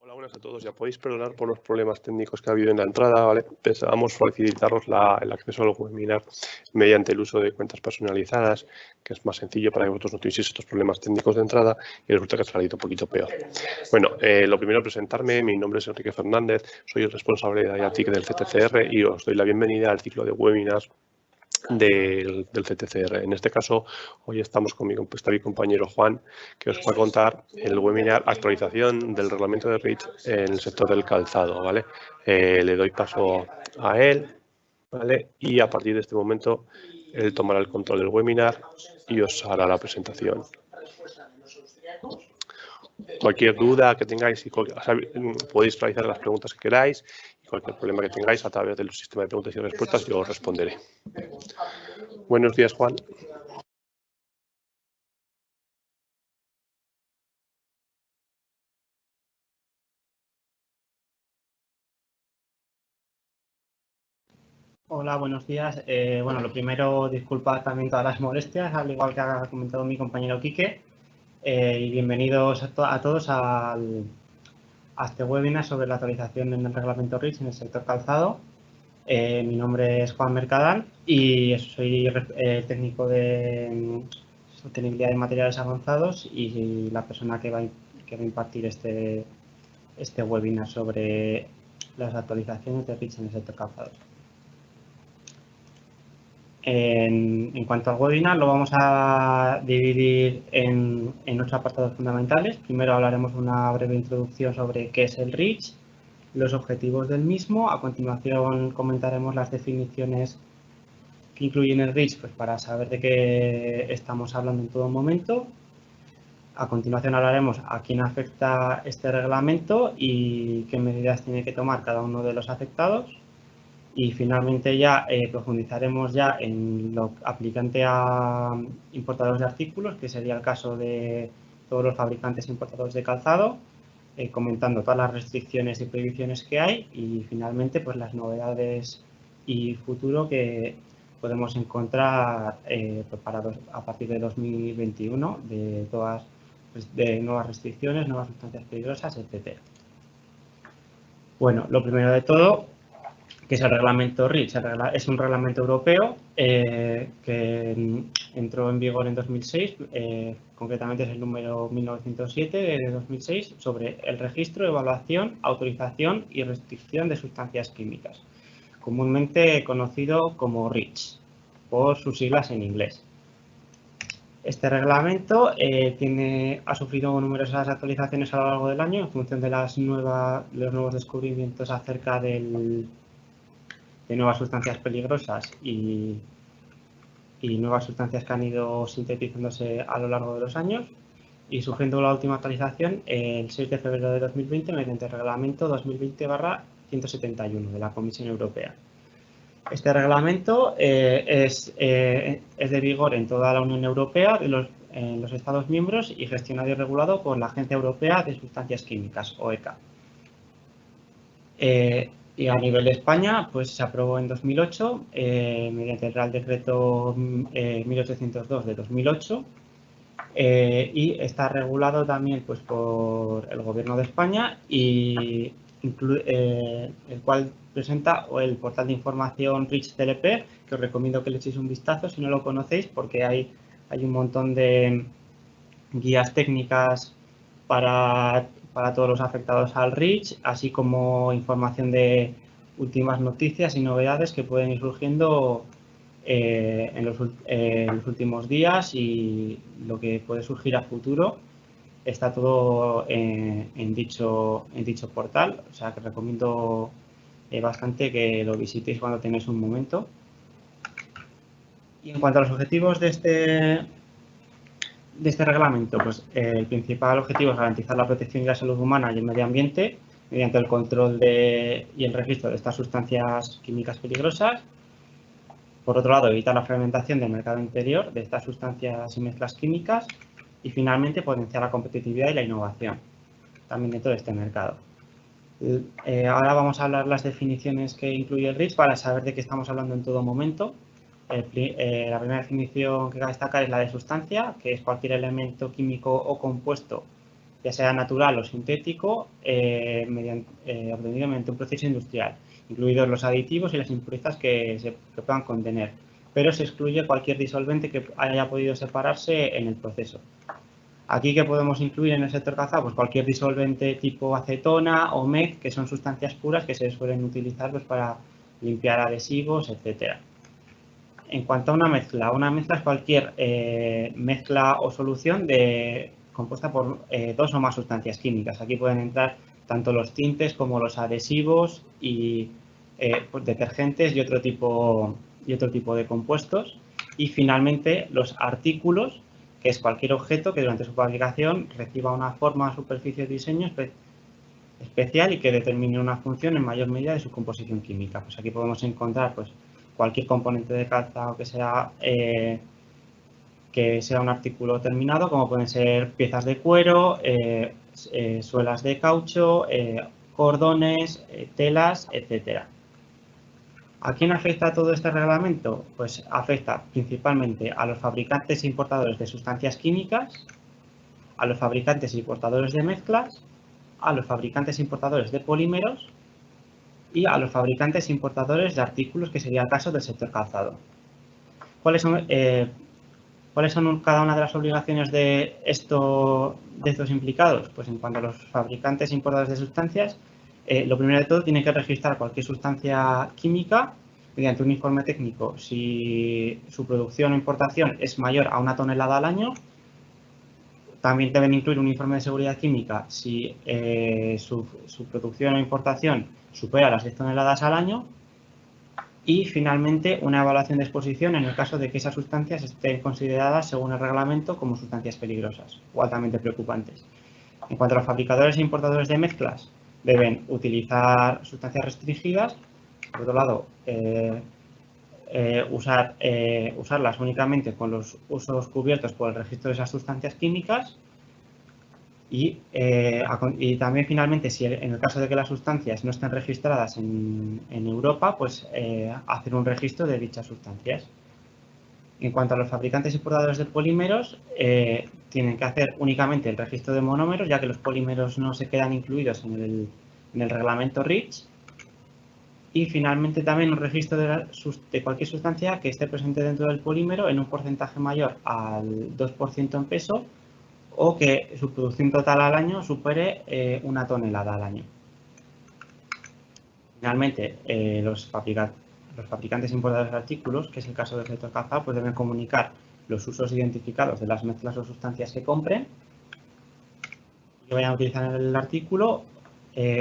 Hola, buenas a todos. Ya podéis perdonar por los problemas técnicos que ha habido en la entrada, ¿vale? Pensábamos facilitaros el acceso al webinar mediante el uso de cuentas personalizadas, que es más sencillo para que vosotros no tuvieseis estos problemas técnicos de entrada y resulta que ha salido un poquito peor. Bueno, lo primero presentarme. Mi nombre es Enrique Fernández, soy el responsable de IATIC del CTCR y os doy la bienvenida al ciclo de webinars del CTCR. En este caso, hoy está mi compañero Juan, que os va a contar el webinar actualización del reglamento de REACH en el sector del calzado, ¿vale? Le doy paso a él, ¿vale? Y a partir de este momento, él tomará el control del webinar y os hará la presentación. Cualquier duda que tengáis, podéis realizar las preguntas que queráis y cualquier problema que tengáis a través del sistema de preguntas y respuestas yo os responderé. Buenos días, Juan. Hola, buenos días. Bueno, lo primero, disculpad también todas las molestias, al igual que ha comentado mi compañero Quique. Y bienvenidos a todos a este webinar sobre la actualización en el reglamento REACH en el sector calzado. Mi nombre es Juan Mercadal y soy técnico de sostenibilidad de materiales avanzados y la persona que va a impartir este webinar sobre las actualizaciones de REACH en el sector calzado. En cuanto al webinar, lo vamos a dividir en 8 apartados fundamentales. Primero hablaremos una breve introducción sobre qué es el REACH, los objetivos del mismo. A continuación comentaremos las definiciones que incluyen el REACH, pues para saber de qué estamos hablando en todo momento. A continuación hablaremos a quién afecta este reglamento y qué medidas tiene que tomar cada uno de los afectados. Y finalmente ya profundizaremos ya en lo aplicante a importadores de artículos, que sería el caso de todos los fabricantes importadores de calzado, comentando todas las restricciones y prohibiciones que hay y finalmente pues las novedades y futuro que podemos encontrar a partir de 2021 de nuevas restricciones, nuevas sustancias peligrosas, etc. Bueno, lo primero de todo, que es el reglamento REACH. Es un reglamento europeo que entró en vigor en 2006, concretamente es el número 1907 de 2006, sobre el registro, evaluación, autorización y restricción de sustancias químicas, comúnmente conocido como REACH, por sus siglas en inglés. Este reglamento ha sufrido numerosas actualizaciones a lo largo del año en función de los nuevos descubrimientos acerca de nuevas sustancias peligrosas y nuevas sustancias que han ido sintetizándose a lo largo de los años, y sufriendo la última actualización el 6 de febrero de 2020 mediante el reglamento 2020/171 de la Comisión Europea. Este reglamento es de vigor en toda la Unión Europea, en los Estados miembros, y gestionado y regulado por la Agencia Europea de Sustancias Químicas, OECA. Y a nivel de España, pues se aprobó en 2008 mediante el Real Decreto 1802 de 2008 y está regulado también pues por el Gobierno de España y el cual presenta el portal de información REACH CLP, que os recomiendo que le echéis un vistazo si no lo conocéis, porque hay un montón de guías técnicas para todos los afectados al REACH, así como información de últimas noticias y novedades que pueden ir surgiendo en los últimos días y lo que puede surgir a futuro. Está todo en dicho portal, o sea que recomiendo bastante que lo visitéis cuando tengáis un momento. Y en cuanto a los objetivos de este reglamento, pues el principal objetivo es garantizar la protección y la salud humana y el medio ambiente mediante el control y el registro de estas sustancias químicas peligrosas. Por otro lado, evitar la fragmentación del mercado interior de estas sustancias y mezclas químicas. Y finalmente, potenciar la competitividad y la innovación también dentro de este mercado. Ahora vamos a hablar las definiciones que incluye el REACH para saber de qué estamos hablando en todo momento. La primera definición que cabe destacar es la de sustancia, que es cualquier elemento químico o compuesto ya sea natural o sintético, obtenido mediante un proceso industrial, incluidos los aditivos y las impurezas que puedan contener, pero se excluye cualquier disolvente que haya podido separarse en el proceso. Aquí, ¿qué podemos incluir en el sector calzado? Pues cualquier disolvente tipo acetona o MEG, que son sustancias puras que se suelen utilizar pues, para limpiar adhesivos, etcétera. En cuanto a una mezcla es cualquier mezcla o solución compuesta por dos o más sustancias químicas. Aquí pueden entrar tanto los tintes como los adhesivos y pues, detergentes y otro tipo de compuestos. Y finalmente los artículos, que es cualquier objeto que durante su fabricación reciba una forma, superficie o diseño especial y que determine una función en mayor medida de su composición química. Pues aquí podemos encontrar pues, cualquier componente de calzado que sea un artículo terminado, como pueden ser piezas de cuero, suelas de caucho, cordones, telas, etcétera. ¿A quién afecta todo este reglamento? Pues afecta principalmente a los fabricantes e importadores de sustancias químicas, a los fabricantes e importadores de mezclas, a los fabricantes e importadores de polímeros y a los fabricantes e importadores de artículos, que sería el caso del sector calzado. ¿Cuáles son cada una de las obligaciones de estos implicados? Pues en cuanto a los fabricantes e importadores de sustancias, lo primero de todo, tienen que registrar cualquier sustancia química mediante un informe técnico si su producción o importación es mayor a 1 tonelada al año. También deben incluir un informe de seguridad química si su producción o importación supera las 10 toneladas al año. Y, finalmente, una evaluación de exposición en el caso de que esas sustancias estén consideradas, según el reglamento, como sustancias peligrosas o altamente preocupantes. En cuanto a los fabricadores e importadores de mezclas, deben utilizar sustancias restringidas. Por otro lado, usarlas únicamente con los usos cubiertos por el registro de esas sustancias químicas. Y también, finalmente, si en el caso de que las sustancias no estén registradas en Europa, pues hacer un registro de dichas sustancias. En cuanto a los fabricantes y importadores de polímeros, tienen que hacer únicamente el registro de monómeros, ya que los polímeros no se quedan incluidos en el reglamento REACH. Y, finalmente, también un registro de cualquier sustancia que esté presente dentro del polímero en un porcentaje mayor al 2% en peso, o que su producción total al año supere 1 tonelada al año. Finalmente, los fabricantes e importadores de artículos, que es el caso del sector calzado, pues deben comunicar los usos identificados de las mezclas o sustancias que compren, que vayan a utilizar en el artículo,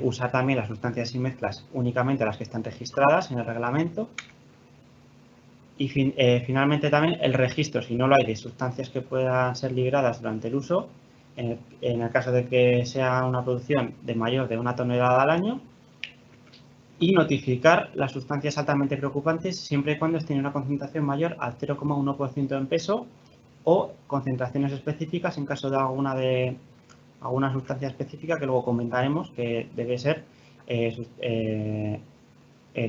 usar también las sustancias y mezclas únicamente las que están registradas en el reglamento. Y finalmente también el registro, si no lo hay, de sustancias que puedan ser liberadas durante el uso, en el caso de que sea una producción de mayor de 1 tonelada al año, y notificar las sustancias altamente preocupantes siempre y cuando estén en una concentración mayor al 0,1% en peso, o concentraciones específicas en caso de alguna sustancia específica que luego comentaremos, que debe ser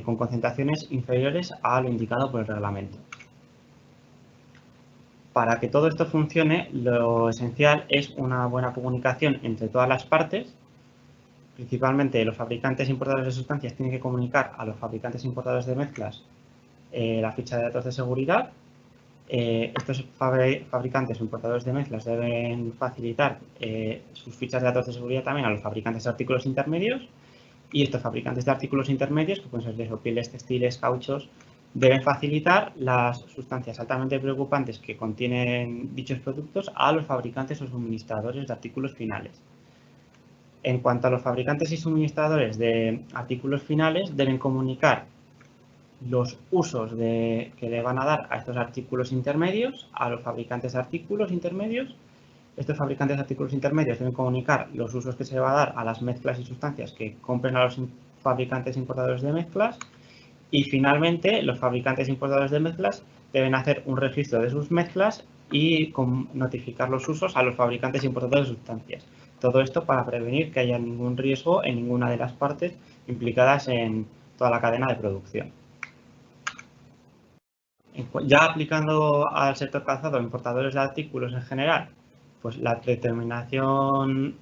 con concentraciones inferiores a lo indicado por el reglamento. Para que todo esto funcione, lo esencial es una buena comunicación entre todas las partes. Principalmente, los fabricantes e importadores de sustancias tienen que comunicar a los fabricantes e importadores de mezclas la ficha de datos de seguridad. Estos fabricantes o importadores de mezclas deben facilitar sus fichas de datos de seguridad también a los fabricantes de artículos intermedios. Y estos fabricantes de artículos intermedios, que pueden ser pieles, textiles, cauchos, deben facilitar las sustancias altamente preocupantes que contienen dichos productos a los fabricantes o suministradores de artículos finales. En cuanto a los fabricantes y suministradores de artículos finales, deben comunicar los usos que le van a dar a estos artículos intermedios a los fabricantes de artículos intermedios. Estos fabricantes de artículos intermedios deben comunicar los usos que se le va a dar a las mezclas y sustancias que compren a los fabricantes e importadores de mezclas. Y, finalmente, los fabricantes e importadores de mezclas deben hacer un registro de sus mezclas y notificar los usos a los fabricantes e importadores de sustancias. Todo esto para prevenir que haya ningún riesgo en ninguna de las partes implicadas en toda la cadena de producción. Ya aplicando al sector calzado, importadores de artículos en general, pues la determinación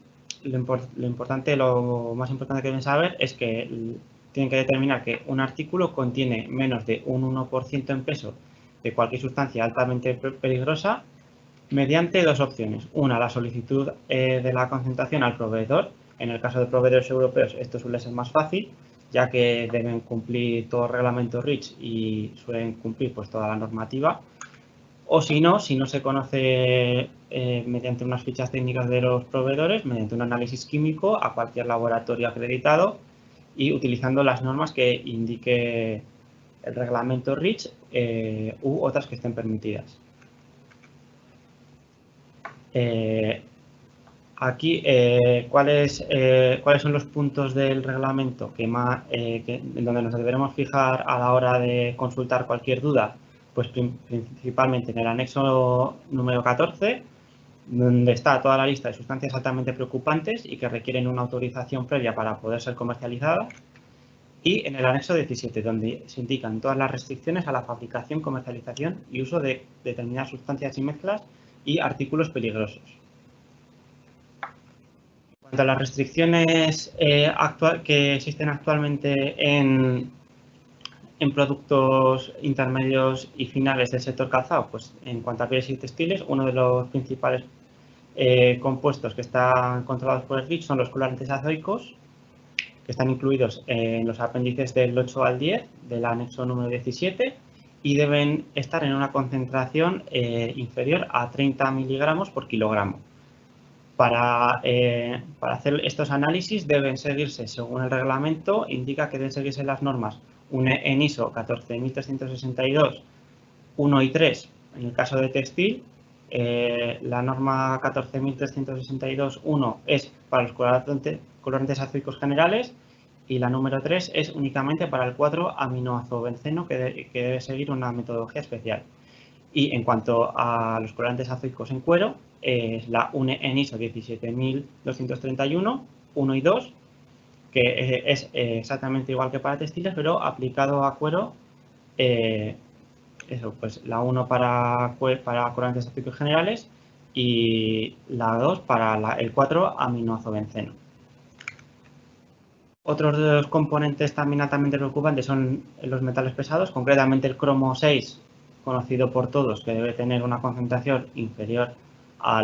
lo más importante que deben saber es que tienen que determinar que un artículo contiene menos de un 1% en peso de cualquier sustancia altamente peligrosa mediante dos opciones. Una, la solicitud de la concentración al proveedor. En el caso de proveedores europeos esto suele ser más fácil, ya que deben cumplir todo el reglamento REACH y suelen cumplir pues toda la normativa. O si no se conoce mediante unas fichas técnicas de los proveedores, mediante un análisis químico a cualquier laboratorio acreditado y utilizando las normas que indique el reglamento REACH u otras que estén permitidas. Aquí, ¿cuáles son los puntos del reglamento en donde nos deberemos fijar a la hora de consultar cualquier duda? Pues principalmente en el anexo número 14, donde está toda la lista de sustancias altamente preocupantes y que requieren una autorización previa para poder ser comercializadas. Y en el anexo 17, donde se indican todas las restricciones a la fabricación, comercialización y uso de determinadas sustancias y mezclas y artículos peligrosos. En cuanto a las restricciones que existen actualmente en productos intermedios y finales del sector calzado, pues en cuanto a pieles y textiles, uno de los principales compuestos que están controlados por el REACH son los colorantes azoicos, que están incluidos en los apéndices del 8 al 10 del anexo número 17 y deben estar en una concentración inferior a 30 miligramos por kilogramo. Para hacer estos análisis deben seguirse, según el reglamento, indica que deben seguirse las normas en ISO 14362, 1 y 3 en el caso de textil. La norma 14362-1 es para los colorantes azoicos generales y la número 3 es únicamente para el 4-aminoazobenceno, que debe seguir una metodología especial. Y en cuanto a los colorantes azoicos en cuero, es la UNE en ISO 17231, 1 y 2, que es exactamente igual que para textiles, pero aplicado a cuero. Pues la 1 para colorantes azoicos generales y la 2 para el 4-aminoazobenceno. Otros de los componentes también altamente preocupantes son los metales pesados, concretamente el cromo 6, conocido por todos, que debe tener una concentración inferior a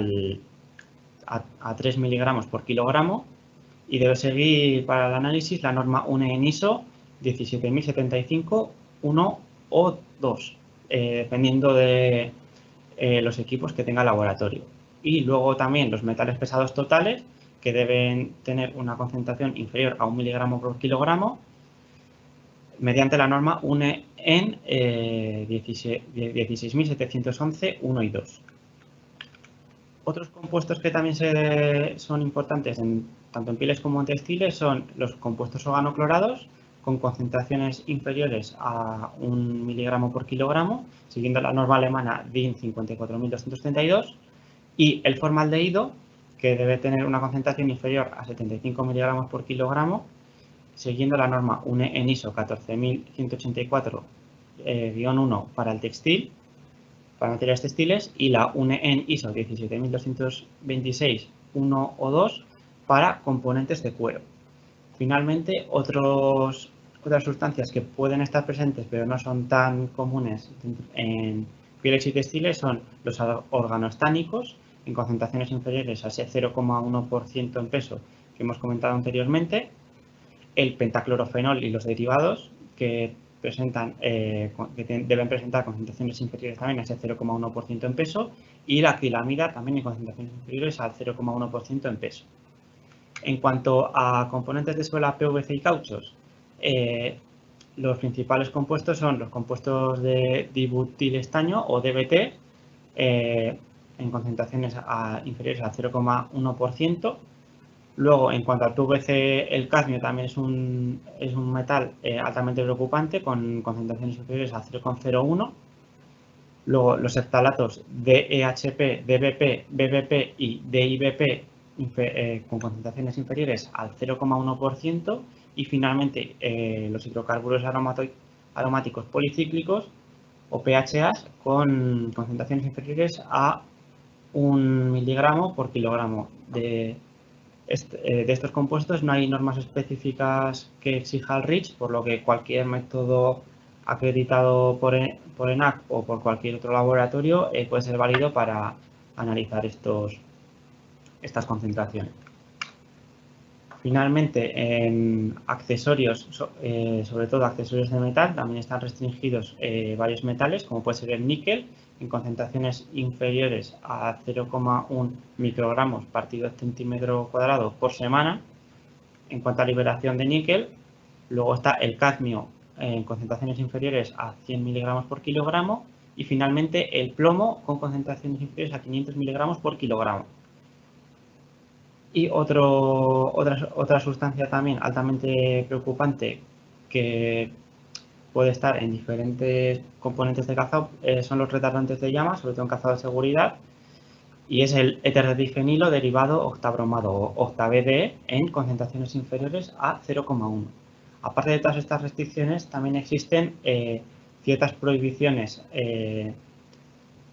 3 miligramos por kilogramo y debe seguir para el análisis la norma UNE en ISO 17075, 1 o 2, dependiendo de los equipos que tenga el laboratorio. Y luego también los metales pesados totales, que deben tener una concentración inferior a 1 miligramo por kilogramo, mediante la norma UNE en 16711, 1 y 2. Otros compuestos que también son importantes tanto en pieles como en textiles son los compuestos organoclorados con concentraciones inferiores a 1 miligramo por kilogramo, siguiendo la norma alemana DIN 54232, y el formaldehído, que debe tener una concentración inferior a 75 miligramos por kilogramo, siguiendo la norma UNE en ISO 14184-1 para el textil, para materiales textiles, y la UNE en ISO 17226, 1 o 2 para componentes de cuero. Finalmente, otras sustancias que pueden estar presentes pero no son tan comunes en pieles y textiles son los organostánicos en concentraciones inferiores a ese 0,1% en peso que hemos comentado anteriormente, el pentaclorofenol y los derivados que deben presentar concentraciones inferiores también a ese 0,1% en peso, y la acrilamida también en concentraciones inferiores al 0,1% en peso. En cuanto a componentes de suela, PVC y cauchos, los principales compuestos son los compuestos de dibutilestaño o DBT, en concentraciones inferiores al 0,1%. Luego, en cuanto al PVC, el cadmio también es un metal altamente preocupante con concentraciones inferiores a 0,01. Luego, los ftalatos DEHP, DBP, BBP y DIBP con concentraciones inferiores al 0,1%. Y finalmente, los hidrocarburos aromáticos policíclicos o PHAs con concentraciones inferiores a 1 miligramo por kilogramo De estos compuestos no hay normas específicas que exija el REACH, por lo que cualquier método acreditado por ENAC o por cualquier otro laboratorio puede ser válido para analizar estas concentraciones. Finalmente, en accesorios, sobre todo accesorios de metal, también están restringidos varios metales, como puede ser el níquel, en concentraciones inferiores a 0,1 microgramos partido centímetro cuadrado por semana, en cuanto a liberación de níquel. Luego está el cadmio en concentraciones inferiores a 100 miligramos por kilogramo y finalmente el plomo con concentraciones inferiores a 500 miligramos por kilogramo. Y otra sustancia también altamente preocupante que puede estar en diferentes componentes de cazado son los retardantes de llama, sobre todo en cazado de seguridad, y es el éter de difenilo derivado octabromado o octa-BDE en concentraciones inferiores a 0,1. Aparte de todas estas restricciones, también existen ciertas prohibiciones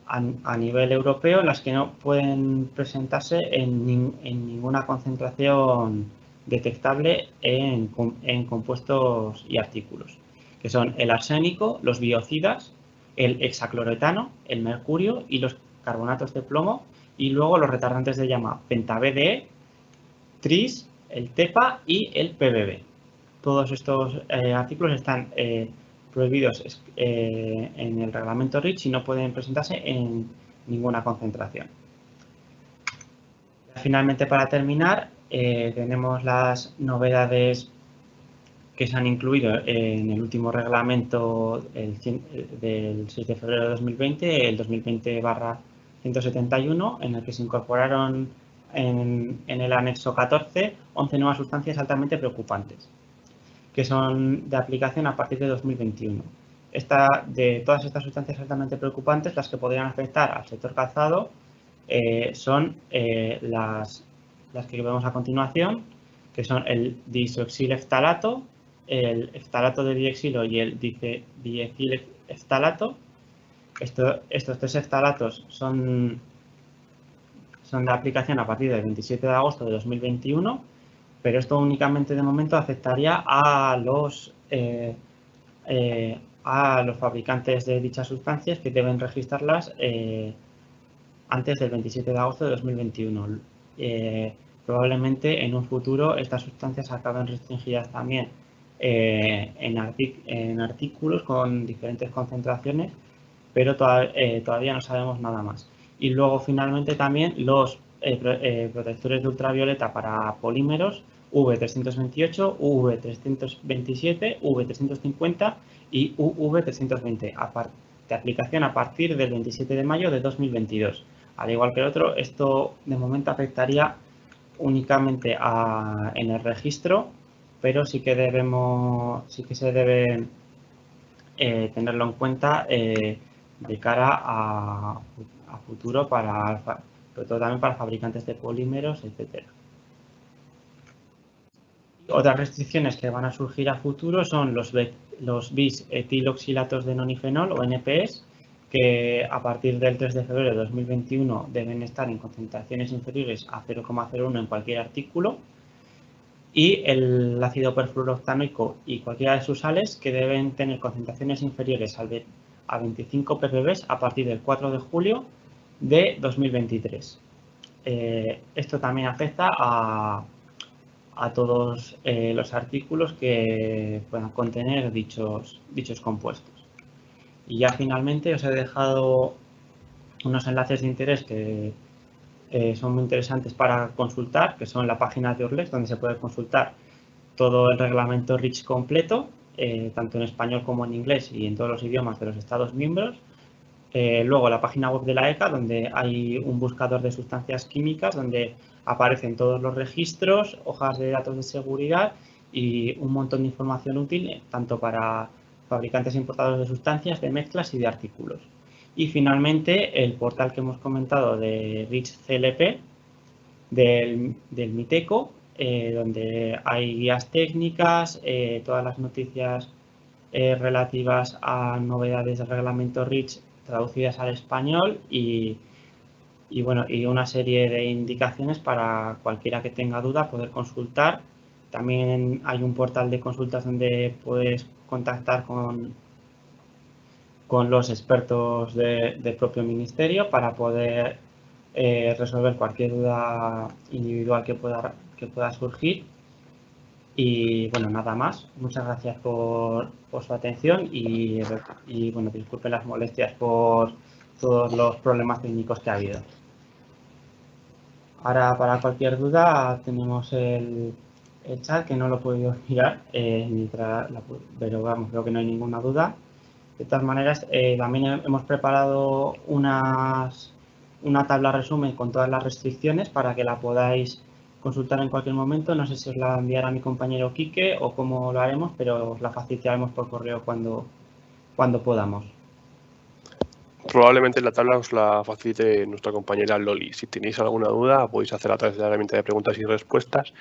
a nivel europeo en las que no pueden presentarse en ninguna concentración detectable en compuestos y artículos, que son el arsénico, los biocidas, el hexacloretano, el mercurio y los carbonatos de plomo, y luego los retardantes de llama penta-BDE, tris, el TEPA y el PBB. Todos estos artículos están prohibidos en el reglamento REACH y no pueden presentarse en ninguna concentración. Finalmente, para terminar, tenemos las novedades que se han incluido en el último reglamento del 6 de febrero de 2020, el 2020/171, en el que se incorporaron en el anexo 14 11 nuevas sustancias altamente preocupantes, que son de aplicación a partir de 2021. De todas estas sustancias altamente preocupantes, las que podrían afectar al sector calzado son las que vemos a continuación, que son el disoxileftalato, el eftalato de diexilo y el dietileftalato. Estos tres eftalatos son de aplicación a partir del 27 de agosto de 2021, pero esto únicamente de momento afectaría a los fabricantes de dichas sustancias, que deben registrarlas antes del 27 de agosto de 2021. Probablemente en un futuro estas sustancias acaben restringidas también en artículos con diferentes concentraciones, pero todavía no sabemos nada más. Y luego finalmente también los protectores de ultravioleta para polímeros UV328, UV327, UV350 y UV320, de aplicación a partir del 27 de mayo de 2022. Al igual que el otro, esto de momento afectaría únicamente en el registro, pero sí que se debe tenerlo en cuenta de cara a futuro, sobre todo también para fabricantes de polímeros, etcétera. Otras restricciones que van a surgir a futuro son los bis-etiloxilatos de nonifenol o NPs, que a partir del 3 de febrero de 2021 deben estar en concentraciones inferiores a 0,01 en cualquier artículo, y el ácido perfluorooctanoico y cualquiera de sus sales, que deben tener concentraciones inferiores a 25 ppb a partir del 4 de julio de 2023. Esto también afecta a todos los artículos que puedan contener dichos compuestos. Y ya finalmente os he dejado unos enlaces de interés que son muy interesantes para consultar, que son la página de Orlex, donde se puede consultar todo el reglamento REACH completo, tanto en español como en inglés y en todos los idiomas de los Estados miembros. Luego la página web de la ECA, donde hay un buscador de sustancias químicas, donde aparecen todos los registros, hojas de datos de seguridad y un montón de información útil, tanto para fabricantes e importadores de sustancias, de mezclas y de artículos. Y finalmente el portal que hemos comentado de REACH CLP del MITECO, donde hay guías técnicas, todas las noticias relativas a novedades del reglamento REACH traducidas al español y bueno, y una serie de indicaciones para cualquiera que tenga duda poder consultar. También hay un portal de consultas donde puedes contactar con los expertos del propio ministerio para poder resolver cualquier duda individual que pueda surgir. Y bueno, nada más. Muchas gracias por su atención y bueno, disculpen las molestias por todos los problemas técnicos que ha habido. Ahora, para cualquier duda, tenemos el chat, que no lo he podido mirar, pero vamos, creo que no hay ninguna duda. De todas maneras, también hemos preparado una tabla resumen con todas las restricciones para que la podáis consultar en cualquier momento. No sé si os la enviará mi compañero Quique o cómo lo haremos, pero os la facilitaremos por correo cuando podamos. Probablemente la tabla os la facilite nuestra compañera Loli. Si tenéis alguna duda, podéis hacerla a través de la herramienta de preguntas y respuestas